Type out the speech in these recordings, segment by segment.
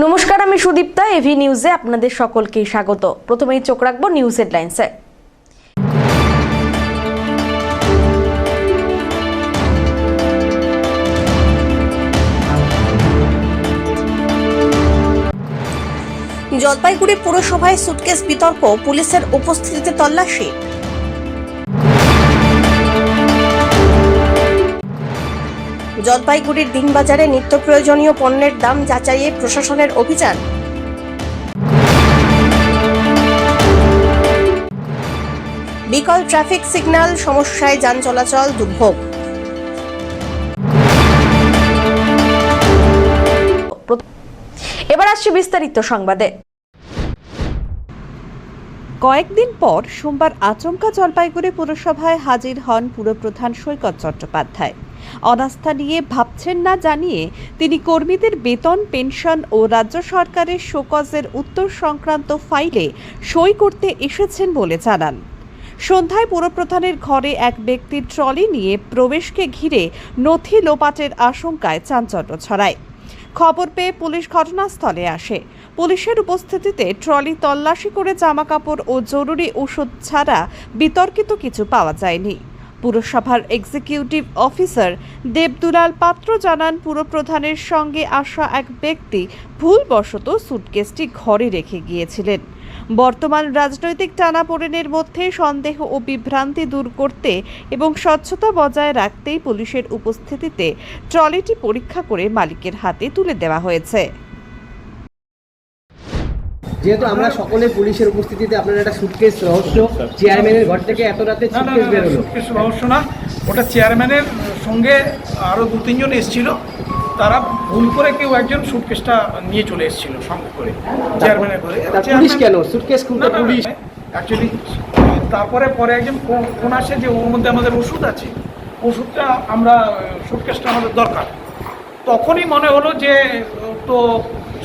নমস্কার, আমি সুদীপ্তা। এভি নিউজে আপনাদের সকলকে স্বাগত। প্রথমেই চোখ রাখবো নিউজ হেডলাইন্সে। জলপাইগুড়ি পুরসভায় সুটকেস বিতর্ক, পুলিশের উপস্থিতিতে তল্লাশি। জলপাইগুড়ির দিনবাজারে নিত্য প্রয়োজনীয় পণ্যের দাম যাচাইয়ে প্রশাসনের অভিযান। বিকল ট্রাফিক সিগন্যাল, সমস্যায় যান চলাচল দুর্ভোগ। এবার আসছে বিস্তারিত সংবাদে। কয়েকদিন পর সোমবার আচমকা জলপাইগুড়ি পুরসভায় হাজির হন পুরপ্রধান সৈকত চট্টোপাধ্যায়। অনাস্থা নিয়ে ভাবছেন না জানিয়ে তিনি কর্মীদের বেতন, পেনশন ও রাজ্য সরকারের শোকজের উত্তর সংক্রান্ত ফাইলে সই করতে এসেছেন বলে জানান। সন্ধ্যায় পুরপ্রধানের ঘরে এক ব্যক্তির ট্রলি নিয়ে প্রবেশকে ঘিরে নথি লোপাটের আশঙ্কায় চাঞ্চল্য ছড়ায়। খবর পেয়ে পুলিশ ঘটনাস্থলে আসে। পুলিশের উপস্থিতিতে ট্রলি তল্লাশি করে জামাকাপড় ও জরুরি ওষুধ ছাড়া বিতর্কিত কিছু পাওয়া যায়নি। পুরসভার এক্সিকিউটিভ অফিসার দেবদুলাল পাত্র জানান, পুরপ্রধানের সঙ্গে আসা এক ব্যক্তি ভুলবশত সুটকেসটি ঘরে রেখে গিয়েছিলেন। বর্তমান রাজনৈতিক টানাপোড়েনের মধ্যে সন্দেহ ও বিভ্রান্তি দূর করতে এবং স্বচ্ছতা বজায় রাখতেই পুলিশের উপস্থিতিতে ট্রলিটি পরীক্ষা করে মালিকের হাতে তুলে দেওয়া হয়েছে। যেহেতু আমরা সকলে পুলিশের উপস্থিতিতে আপনার একটা সুটকেস রহস্য, চেয়ারম্যানের ঘর থেকে এত রাতে সুটকেস বের হলো। সুটকেস রহস্য না, ওটা চেয়ারম্যানের সঙ্গে আরো 2-3 জন এসেছিল। তারা ভুল করে কেউ একজন সুটকেসটা নিয়ে চলে এসেছিল সঙ্গে করে চেয়ারম্যানের ঘরে। পুলিশ কেন সুটকেস খুলতে? পুলিশ অ্যাকচুয়ালি তারপরে একজন ফোন আসে যে ওর মধ্যে আমাদের ওষুধ আছে, ওষুধটা আমরা সুটকেসটা আমাদের দরকার। তখনই মনে হলো যে তো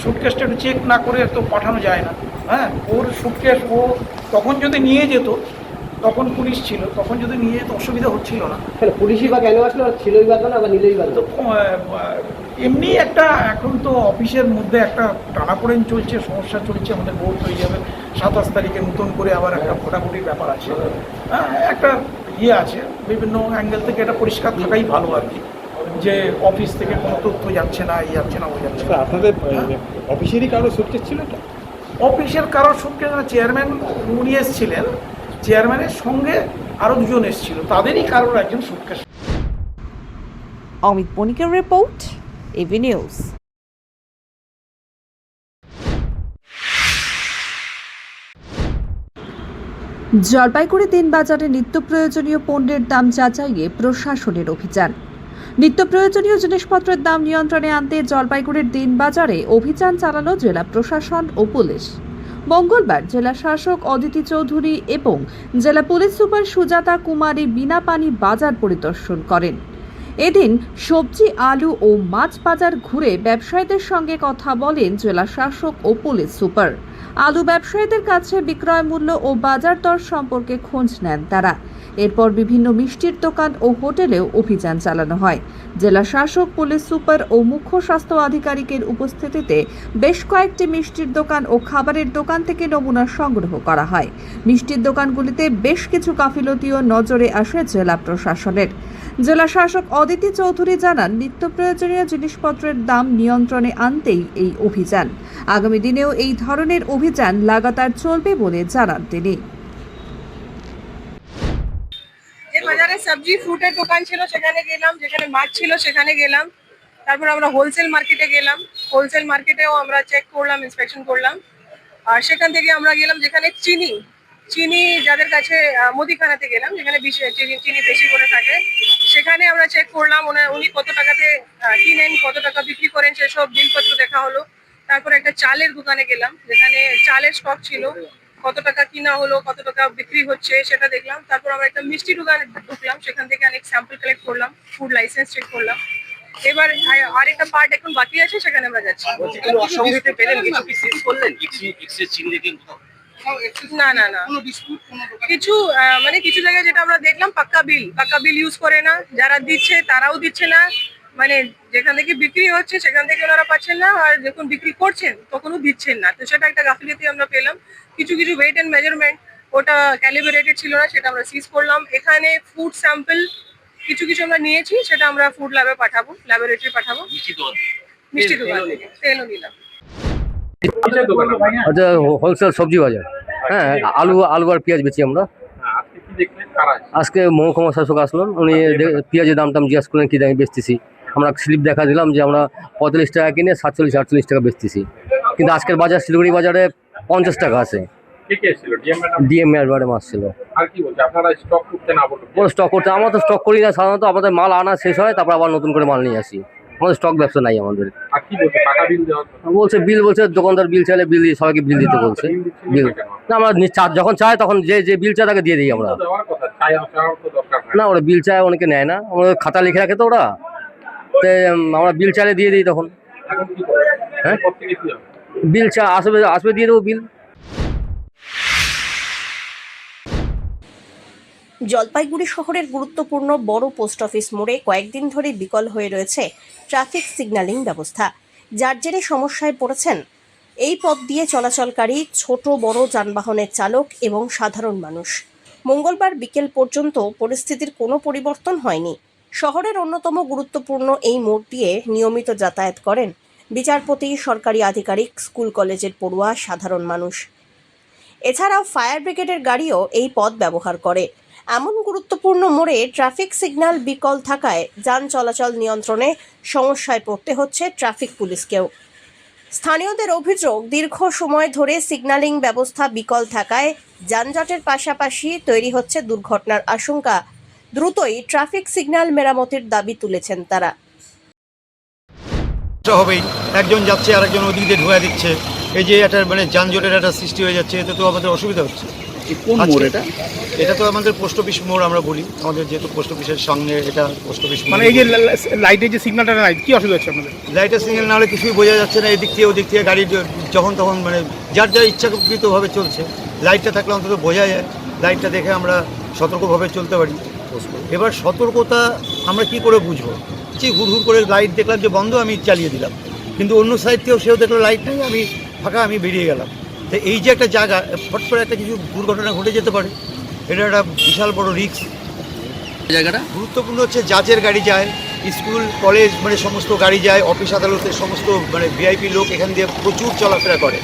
সুটকেসটা একটু চেক না করে তো পাঠানো যায় না। হ্যাঁ, ওর সুটকেস ও তখন যদি নিয়ে যেত, তখন পুলিশ ছিল, তখন যদি নিয়ে যেত অসুবিধা হচ্ছিল না। পুলিশই বা কেন আসলো? ছিলই বা না, বা নিলেই বা? এমনি একটা এখন তো অফিসের মধ্যে একটা টানাপোড়েন চলছে, সমস্যা চলছে। আমাদের ভোট হয়ে যাবে 27 তারিখে, নতুন করে আবার একটা ভোটাভুটির ব্যাপার আছে। হ্যাঁ, একটা আছে, বিভিন্ন অ্যাঙ্গেল থেকে এটা পরিষ্কার থাকাই ভালো আর কি, যে অফিস থেকে কোনো তথ্য যাচ্ছে না, যাচ্ছে না, ও যাচ্ছে না। আপনাদের অফিসেরই কারো সুটকেস ছিল এটা? অফিসের কারোর সুটকেস না, চেয়ারম্যান উনি এসেছিলেন, চেয়ারম্যানের সঙ্গে আরো 2 জন এসেছিল, তাদেরই কারোর একজন সুটকেস। অমিত বণিকের রিপোর্ট, এভি নিউজ। জলপাইগুড়ি দিনবাজারে নিত্য প্রয়োজনীয় পণ্যের দাম যাচাইয়ে প্রশাসনের অভিযান। নিত্য প্রয়োজনীয় জিনিসপত্রের দাম নিয়ন্ত্রণে আনতে জলপাইগুড়ির দিনবাজারে অভিযান চালালো জেলা প্রশাসন ও পুলিশ। মঙ্গলবার জেলা শাসক অদিতি চৌধুরী এবং জেলা পুলিশ সুপার সুজাতা কুমারী বিনাপানি বাজার পরিদর্শন করেন। এদিন সবজি, আলু ও মাছ বাজার ঘুরে ব্যবসায়ীদের সঙ্গে কথা বলেন জেলা শাসক ও পুলিশ সুপার। আলু ব্যবসায়ীদের কাছে বিক্রয় মূল্য ও বাজার দর সম্পর্কে খোঁজ নেন তারা। এরপর বিভিন্ন মিষ্টির দোকান ও হোটেলেও অভিযান চালানো হয়। জেলা শাসক, পুলিশ সুপার ও মুখ্য স্বাস্থ্য আধিকারিকের উপস্থিতিতে বেশ কয়েকটি মিষ্টির দোকান ও খাবারের দোকান থেকে নমুনা সংগ্রহ করা হয়। মিষ্টির দোকানগুলিতে বেশ কিছু গাফিলতিও নজরে আসে জেলা প্রশাসনের। জেলা শাসক অদিতি চৌধুরী জানান, নিত্য প্রয়োজনীয় জিনিসপত্রের দাম নিয়ন্ত্রণে আনতেই এই অভিযান। আগামী দিনেও এই ধরনের অভিযান লাগাতার চলবে বলে জানান তিনি। যে বাজারে সবজি ফ্রুটের দোকান ছিল সেখানে গেলাম, যেখানে মাছ ছিল সেখানে গেলাম, তারপর আমরা হোলসেল মার্কেটে গেলাম। হোলসেল মার্কেটেও আমরা চেক করলাম, ইন্সপেকশন করলাম। আর সেখান থেকে আমরা গেলাম যেখানে চিনি যাদের কাছে, মুদিখানাতে গেলাম যেখানে চিনি বেশি করে থাকে, সেখানে আমরা চেক করলাম উনি কত টাকাতে কিনেন, কত টাকা বিক্রি করেন, সেসব বিলপত্র দেখা হলো। তারপর একটা চালের দোকানে গেলাম, যেখানে চালের স্টক ছিল, কত টাকা কিনা হলো, কত টাকা বিক্রি হচ্ছে সেটা দেখলাম। তারপর আমরা একটা মিষ্টি দোকানে ঢুকলাম, সেখান থেকে অনেক স্যাম্পল কালেক্ট করলাম, ফুড লাইসেন্স চেক করলাম। এবার আরেকটা পার্ট এখন বাকি আছে, সেখানে আমরা যাচ্ছি। না কিছু কিছু জায়গায় যেটা আমরা দেখলাম, পাক্কা বিল ইউজ করে না, যারা দিচ্ছে তারাও দিচ্ছে না, মানে যেখান থেকে বিক্রি হচ্ছে সেখান থেকে ওনারা পাচ্ছেন না, আর যখন বিক্রি করছেন তখনও দিচ্ছেন না। তো সেটা একটা গাফিলতি আমরা পেলাম। কিছু কিছু ওয়েট অ্যান্ড মেজারমেন্ট ওটা ক্যালিব্রেটেড ছিল না, সেটা আমরা সিজ করলাম। এখানে ফুড স্যাম্পল কিছু কিছু আমরা নিয়েছি, সেটা আমরা ফুড ল্যাবে পাঠাবো, ল্যাবরেটরি পাঠাবো। মিষ্টি দোকান থেকে তেলও নিলাম। আচ্ছা, হোলসেল সবজি বাজার। হ্যাঁ, আলু আর পেঁয়াজ বেচি আমরা। আজকে মহকুমা শাসক আসলেন, উনি পেঁয়াজের দাম জিজ্ঞাসা করলেন কী দামে বেচতেছি। আমরা স্লিপ দেখা দিলাম যে আমরা 45 টাকা কিনে 47-48 টাকা বেচতেছি, কিন্তু আজকের বাজার শিলিগুড়ি বাজারে 50 টাকা আছে। ডিএম ম্যাডাম আসছিল, কোনো স্টক করতে। আমরা তো স্টক করি না সাধারণত, আমাদের মাল আনা শেষ হয় তারপর আবার নতুন করে মাল নিয়ে আসি। আমাদের স্টক ব্যবসা নাই আমাদের। বলছে বিল, বলছে দোকানদার বিল চাইলে বিল দিয়ে সবাইকে বিল দিতে বলছে। বিল না, আমরা যখন চাই তখন যে বিল চাই তাকে দিয়ে দিই আমরা। না, ওরা বিল চায় অনেকে নেয় না, আমাদের খাতা লিখে রাখে তো ওরা, তো আমরা বিল চাইলে দিয়ে দিই তখন। হ্যাঁ, বিল আসবে দিয়ে দেবো বিল। জলপাইগুড়ি শহরের গুরুত্বপূর্ণ বড় পোস্ট অফিস মোড়ে কয়েকদিন ধরে বিকল হয়ে রয়েছে ট্রাফিক সিগন্যালিং ব্যবস্থা, যার জেরে সমস্যায় পড়েছেন এই পথ দিয়ে চলাচলকারী ছোট বড় যানবাহনের চালক এবং সাধারণ মানুষ। মঙ্গলবার বিকেল পর্যন্ত পরিস্থিতির কোনো পরিবর্তন হয়নি। শহরের অন্যতম গুরুত্বপূর্ণ এই মোড় দিয়ে নিয়মিত যাতায়াত করেন বিচারপতি, সরকারি আধিকারিক, স্কুল কলেজের পড়ুয়া, সাধারণ মানুষ। এছাড়াও ফায়ার ব্রিগেডের গাড়িও এই পথ ব্যবহার করে। এমন গুরুত্বপূর্ণ মোড়ে ট্রাফিক সিগন্যাল বিকল থাকায় যান চলাচল নিয়ন্ত্রণে সমস্যায় পড়তে হচ্ছে ট্রাফিক পুলিশকেও। স্থানীয়দের অভিযোগ, দীর্ঘ সময় ধরে সিগন্যালিং ব্যবস্থা বিকল থাকায় যানজটের পাশাপাশি তৈরি হচ্ছে দুর্ঘটনার আশঙ্কা। দ্রুতই ট্রাফিক সিগন্যাল মেরামতের দাবি তুলেছেন তারা। হবেই, একজন যাচ্ছে আর একজন ওদিক দিয়ে ঢুকে দিচ্ছে, এই যে একটা মানে যানজটের একটা সৃষ্টি হয়ে যাচ্ছে, এতে তো আমাদের অসুবিধা হচ্ছে। কোন মোড় এটা? এটা তো আমাদের পোস্ট অফিস মোড় আমরা বলি, আমাদের যেহেতু পোস্ট অফিসের সঙ্গে এটা পোস্ট অফিস। মানে এই যে লাইটের যে সিগন্যালটা নাই, কি অসুবিধা হচ্ছে আপনাদের? লাইটের সিগন্যাল না হলে কিছুই বোঝা যাচ্ছে না, এদিক থেকে ওদিক থেকে গাড়ি যখন তখন মানে যার যার ইচ্ছাকৃতভাবে চলছে। লাইটটা থাকলে অন্তত বোঝা যায়, লাইটটা দেখে আমরা সতর্কভাবে চলতে পারি। এবার সতর্কতা আমরা কি করে বুঝবো? যে হুড় করে লাইট দেখলাম যে বন্ধ, আমি চালিয়ে দিলাম, কিন্তু অন্য সাইড থেকেও সেও দেখলো লাইট নেই, আমি ফাঁকা, আমি বেরিয়ে গেলাম। তো এই যে একটা জায়গা, ফট করে একটা কিছু দুর্ঘটনা ঘটে যেতে পারে, এটা একটা বিশাল বড় রিস্ক। জায়গাটা গুরুত্বপূর্ণ হচ্ছে জাজের গাড়ি যায়, স্কুল কলেজ মানে সমস্ত গাড়ি যায়, অফিস আদালতের সমস্ত মানে ভিআইপি লোক এখান দিয়ে প্রচুর চলাফেরা করে।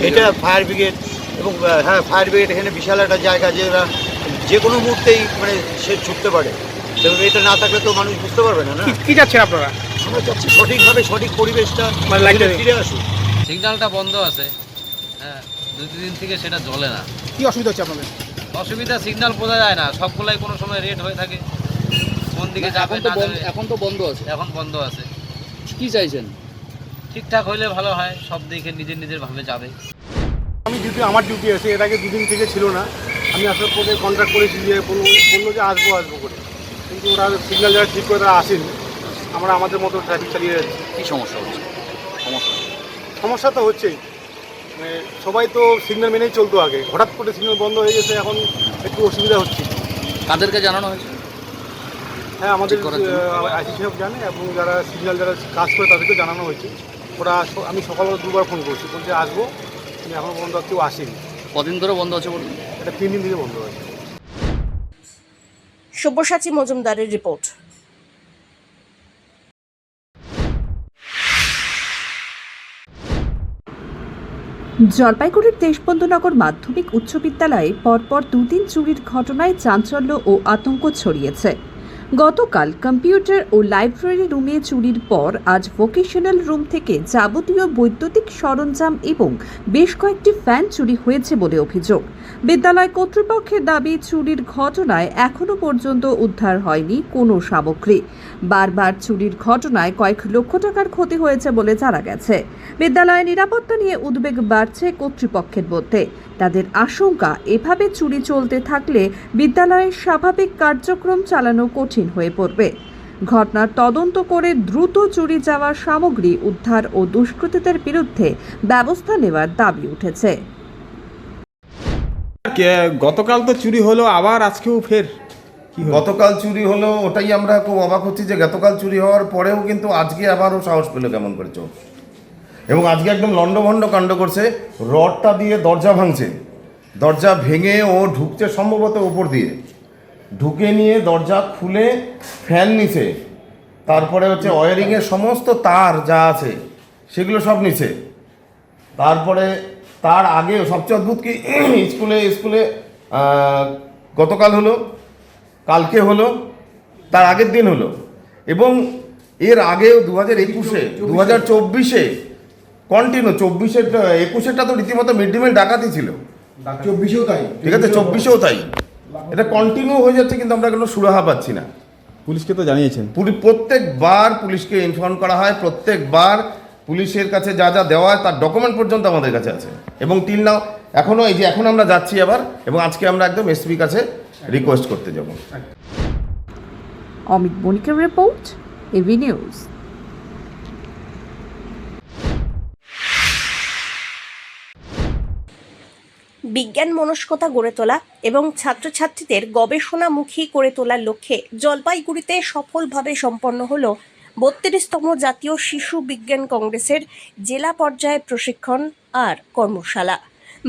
এটা ফায়ার ব্রিগেড এবং হ্যাঁ, ফায়ার ব্রিগেড এখানে বিশাল একটা জায়গা, যে এরা যে কোনো মুহূর্তেই মানে সে ছুটতে পারে। তবে এটা না থাকলে তো মানুষ বুঝতে পারবে না। না, কি যাচ্ছেন আপনারা? আমরা চাচ্ছি সঠিকভাবে সঠিক পরিবেশটা মানে লাইটটা ফিরে আসুক। সিগন্যালটা বন্ধ আছে, হ্যাঁ, 2-3 দিন থেকে সেটা জ্বলে না। কি অসুবিধা হচ্ছে আপনাদের? অসুবিধা, সিগন্যাল বোঝা যায় না, সবগুলাই কোনো সময় রেড হয়ে থাকে, কোন দিকে যাবে না যাবে। এখন তো বন্ধ আছে। এখন বন্ধ আছে। কি চাইছেন? ঠিকঠাক হইলে ভালো হয়, সব দিকে নিজের ভাবে যাবে। আমার ডিউটি আছে, এর আগে 2 দিন থেকে ছিল না। আমি আসার পরে কন্ট্যাক্ট করেছি যে বললো যে আসবো করে, কিন্তু ওরা সিগন্যাল যারা ঠিক করে তারা আসেনি। আমরা আমাদের মতো ট্রাফিক চালিয়ে যাচ্ছি। কি সমস্যা হচ্ছে? সমস্যা তো হচ্ছেই, মানে সবাই তো সিগন্যাল মেনেই চলতো আগে, হঠাৎ করে সিগন্যাল বন্ধ হয়ে গেছে, এখন একটু অসুবিধা হচ্ছে। তাদেরকে জানানো হয়েছে? হ্যাঁ, আমাদের আইসি সাহেব জানে এবং যারা সিগন্যাল যারা কাজ করে তাদেরকে জানানো হয়েছে। ওরা আমি সকালবেলা 2বার ফোন করছি, বলছে আসবো, কিন্তু এখনও পর্যন্ত কেউ আসেনি। কদিন ধরে বন্ধ আছে বলুন? এটা 3 দিন ধরে বন্ধ হয়েছে। সব্যসাচী মজুমদারের রিপোর্ট। জলপাইগুড়ির দেশবন্ধুনগর মাধ্যমিক উচ্চ বিদ্যালয়ে পরপর 2 দিন চুরির ঘটনায় চাঞ্চল্য ও আতঙ্ক ছড়িয়েছে। গতকাল কম্পিউটার ও লাইব্রেরি রুমে চুরির পর আজ ভোকেশনাল রুম থেকে যাবতীয় বৈদ্যুতিক সরঞ্জাম এবং বেশ কয়েকটি ফ্যান চুরি হয়েছে বলে অভিযোগ। বিদ্যালয় কর্তৃপক্ষের দাবি, চুরির ঘটনায় এখনও পর্যন্ত উদ্ধার হয়নি কোনো সামগ্রী। বারবার চুরির ঘটনায় কয়েক লক্ষ টাকার ক্ষতি হয়েছে বলে জানা গেছে। বিদ্যালয়ের নিরাপত্তা নিয়ে উদ্বেগ বাড়ছে কর্তৃপক্ষের মধ্যে। তাদের আশঙ্কা, এভাবে চুরি চলতে থাকলে বিদ্যালয়ের স্বাভাবিক কার্যক্রম চালানো কঠিন হয়ে পড়বে। ঘটনার তদন্ত করে দ্রুত চুরি যাওয়া সামগ্রী উদ্ধার ও দুষ্কৃতীদের বিরুদ্ধে ব্যবস্থা নেওয়ার দাবি উঠেছে। গতকাল তো চুরি হলো, আবার আজকেও ফের গতকাল চুরি হলো, ওটাই আমরা খুব অবাক হচ্ছি যে গতকাল চুরি হওয়ার পরেও কিন্তু আজকে আবারও সাহস পেল কেমন করে চোর, এবং আজকে একদম লণ্ডভণ্ড কাণ্ড করছে। রডটা দিয়ে দরজা ভাঙছে, দরজা ভেঙে ও ঢুকছে সম্ভবত ওপর দিয়ে, ঢুকে নিয়ে দরজা খুলে ফ্যান নিছে, তারপরে হচ্ছে ওয়ারিংয়ের সমস্ত তার যা আছে সেগুলো সব নিছে। তারপরে তার আগেও সবচেয়ে অদ্ভুত কি, স্কুলে গতকাল হলো, কালকে হলো, তার আগের দিন হলো, এবং এর আগেও 2021-এ 2024-এ কন্টিনিউ, 21-এরটা তো রীতিমতো মিড ডে মিল ডাকাতি ছিল, 24-এও তাই, ঠিক আছে, 24-এও তাই, এটা কন্টিনিউ হয়ে যাচ্ছে, কিন্তু আমরা কোনো সুরাহা পাচ্ছি না। পুলিশকে তো জানিয়েছেন? প্রত্যেকবার পুলিশকে ইনফর্ম করা হয়, প্রত্যেকবার পুলিশের কাছে যা যা দেওয়া হয় তার ডকুমেন্ট পর্যন্ত আমাদের কাছে আছে, এবং টিল নাও এখনও এই যে এখন আমরা যাচ্ছি আবার, এবং আজকে আমরা একদম এসপির কাছে রিকোয়েস্ট করতে যাব। অমিত বণিকের রিপোর্ট, এভি নিউজ। বিজ্ঞান মনস্কতা গড়ে তোলা এবং ছাত্রছাত্রীদের গবেষণামুখী করে তোলার লক্ষ্যে জলপাইগুড়িতে সফলভাবে সম্পন্ন হল 32তম জাতীয় শিশু বিজ্ঞান কংগ্রেসের জেলা পর্যায়ে প্রশিক্ষণ আর কর্মশালা।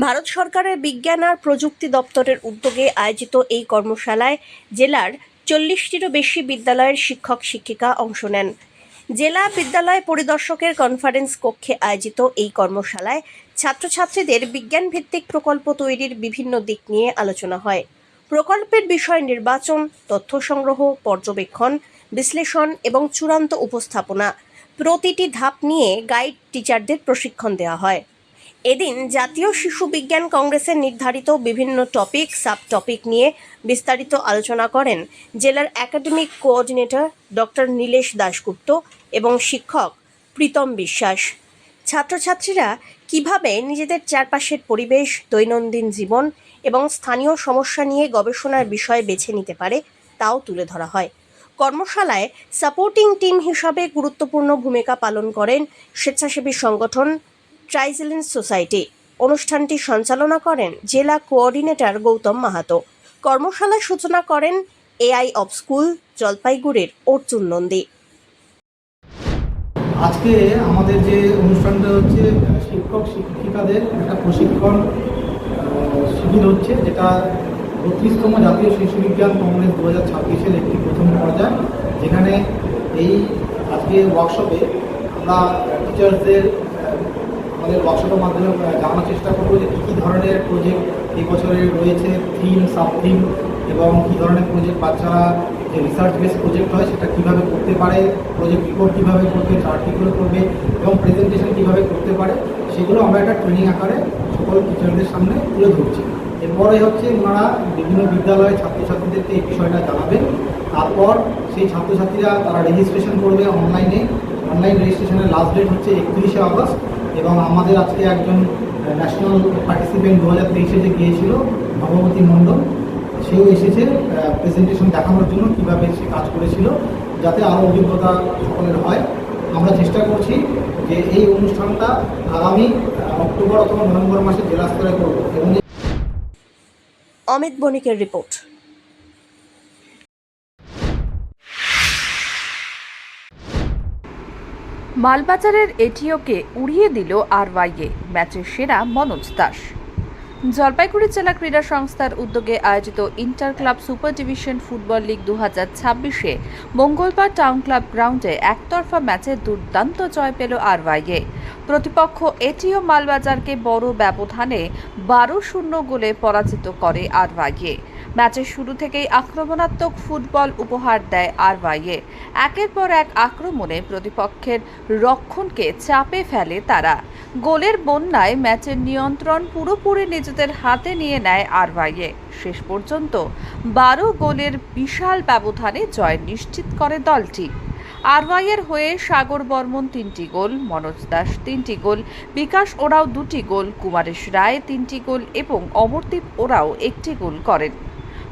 ভারত সরকারের বিজ্ঞান আর প্রযুক্তি দপ্তরের উদ্যোগে আয়োজিত এই কর্মশালায় জেলার 40টিরও বেশি বিদ্যালয়ের শিক্ষক শিক্ষিকা অংশ নেন। জেলা বিদ্যালয় পরিদর্শকের কনফারেন্স কক্ষে আয়োজিত এই কর্মশালায় ছাত্রছাত্রীদের বিজ্ঞানভিত্তিক প্রকল্প তৈরির বিভিন্ন দিক নিয়ে আলোচনা হয়। প্রকল্পের বিষয় নির্বাচন, তথ্য সংগ্রহ, পর্যবেক্ষণ, বিশ্লেষণ এবং চূড়ান্ত উপস্থাপনা প্রতিটি ধাপ নিয়ে গাইড টিচারদের প্রশিক্ষণ দেওয়া হয়। এদিন জাতীয় শিশু বিজ্ঞান কংগ্রেসের নির্ধারিত বিভিন্ন টপিক সাব টপিক নিয়ে বিস্তারিত আলোচনা করেন জেলার academic coordinator doctor Nilesh Dasgupta এবং শিক্ষক প্রীতম বিশ্বাস। ছাত্রছাত্রীরা কিভাবে নিজেদের চারপাশের পরিবেশ, দৈনন্দিন জীবন এবং স্থানীয় সমস্যা নিয়ে গবেষণার বিষয় বেছে নিতে পারে তাও তুলে ধরা হয়। কর্মশালায় সাপোর্টিং টিম হিসাবে গুরুত্বপূর্ণ ভূমিকা পালন করেন স্বেচ্ছাসেবী সংগঠন ট্রাইজেলেন্স সোসাইটি। অনুষ্ঠানটি সঞ্চালনা করেন জেলা কোঅর্ডিনেটর গৌতম মাহাতো। কর্মশালার সূচনা করেন এআই অব স্কুল জলপাইগুড়ির অর্জুন নন্দী। আজকে আমাদের যে অনুষ্ঠানটা হচ্ছে শিক্ষক শিক্ষিকাদের একটা প্রশিক্ষণ শিবির হচ্ছে, যেটা 32তম জাতীয় শিশু বিজ্ঞান কংগ্রেস 2026-এর একটি প্রথম পর্যায়, যেখানে এই আজকে ওয়ার্কশপে আমরা টিচার্সদের আমাদের ওয়ার্কশপের মাধ্যমে জানানোর চেষ্টা করবো যে কী কী ধরনের প্রজেক্ট এই বছরে রয়েছে, থিম, সাব থিম, এবং কী ধরনের প্রজেক্ট বাচ্চারা যে রিসার্চ বেস প্রজেক্ট হয় সেটা কীভাবে করতে পারে, প্রজেক্ট রিপোর্ট কীভাবে করবে, চার্ট কীভাবে করবে এবং প্রেজেন্টেশন কীভাবে করতে পারে, সেগুলো আমরা একটা ট্রেনিং আকারে সকল টিচারদের সামনে তুলে ধরছি। এরপরে হচ্ছে ওনারা বিভিন্ন বিদ্যালয়ের ছাত্রছাত্রীদেরকে এই বিষয়টা জানাবেন। তারপর সেই ছাত্রছাত্রীরা তারা রেজিস্ট্রেশন করবে অনলাইন রেজিস্ট্রেশনের লাস্ট ডেট হচ্ছে 31শে আগস্ট। এবং আমাদের আজকে একজন ন্যাশনাল পার্টিসিপেন্ট 2023-এ যে গিয়েছিল ভগবতী মণ্ডল, সেও এসেছে প্রেজেন্টেশন দেখানোর জন্য কীভাবে সে কাজ করেছিল, যাতে আরও অভিজ্ঞতা সকলের হয়। আমরা চেষ্টা করছি যে এই অনুষ্ঠানটা আগামী অক্টোবর অথবা নভেম্বর মাসে জেলা স্তরে করব। এবং অমিত বণিকের রিপোর্ট। মালবাজারের এটিওকে উড়িয়ে দিল আরওয়াইএ, ম্যাচের সেরা মনোজ দাস। জলপাইগুড়ি জেলা ক্রীড়া সংস্থার উদ্যোগে আয়োজিত inter club super division football league 2026-এ মঙ্গলবার টাউন ক্লাব গ্রাউন্ডে একতরফা ম্যাচে দুর্দান্ত জয় পেল আরওয়াইএ। প্রতিপক্ষ এটিও মালবাজারকে বড় ব্যবধানে 12-0 গোলে পরাজিত করে আরওয়াইএ। ম্যাচের শুরু থেকেই আক্রমণাত্মক ফুটবল উপহার দেয় আরওয়াইএ। একের পর এক আক্রমণে প্রতিপক্ষের রক্ষণকে চাপে ফেলে তারা। গোলের বন্যায় ম্যাচের নিয়ন্ত্রণ পুরোপুরি নিজেদের হাতে নিয়ে নেয় আরওয়াইএ। শেষ পর্যন্ত 12 গোলের বিশাল ব্যবধানে জয় নিশ্চিত করে দলটি। আরওয়াইয়ের হয়ে সাগর বর্মন 3টি গোল, মনোজ দাস 3টি গোল, বিকাশ ওরাও 2টি গোল, কুমারেশ রায় 3টি গোল এবং অমরদীপ ওরাও 1টি গোল করেন।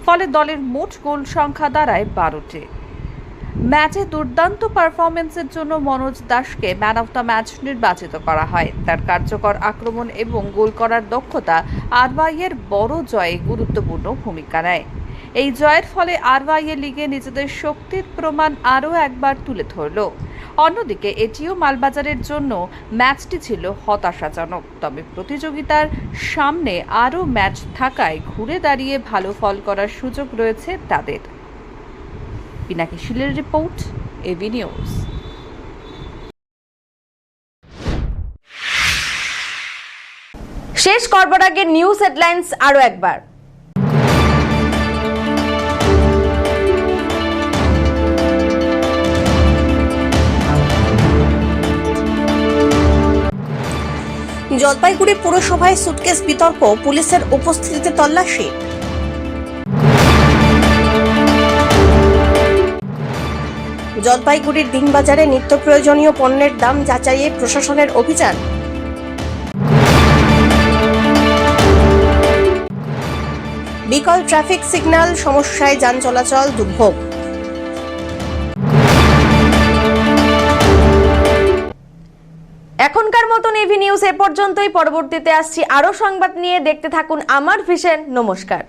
ফলে দলের মোট গোল সংখ্যা দাঁড়ায় 12টি। ম্যাচে দুর্দান্ত পারফরমেন্সের জন্য মনোজ দাসকে ম্যান অফ দ্য ম্যাচ নির্বাচিত করা হয়। তার কার্যকর আক্রমণ এবং গোল করার দক্ষতা আরওয়াইয়ের বড় জয়ে গুরুত্বপূর্ণ ভূমিকা নেয়। এই জয়ের ফলে আরওয়াইএ লিগে নিজেদের শক্তির প্রমাণ আরও একবার তুলে ধরল। অন্যদিকে এটিও মালবাজারের জন্য ম্যাচটি ছিল হতাশাজনক, তবে প্রতিযোগিতার সামনে আরও ম্যাচ থাকায় ঘুরে দাঁড়িয়ে ভালো ফল করার সুযোগ রয়েছে তাদের। পিনাকি শিলের রিপোর্ট, এবি নিউজ। শেষ করবার আগে নিউজ হেডলাইন্স আরো একবার। জলপাইগুড়ি পুরসভায় সুটকেস বিতর্ক, পুলিশের উপস্থিতিতে তল্লাশি। জলপাইগুড়ির দিনবাজারে নিত্য প্রয়োজনীয় পণ্যের দাম যাচাইয়ে প্রশাসনের অভিযান। বিকল ট্রাফিক সিগন্যাল, সমস্যায় যান চলাচল দুর্ভোগ। এখনকার মতন এবি নিউজ এ পর্যন্তই। পরবর্তীতে আসছি আরো সংবাদ নিয়ে। দেখতে থাকুন আমার ভিশন। নমস্কার।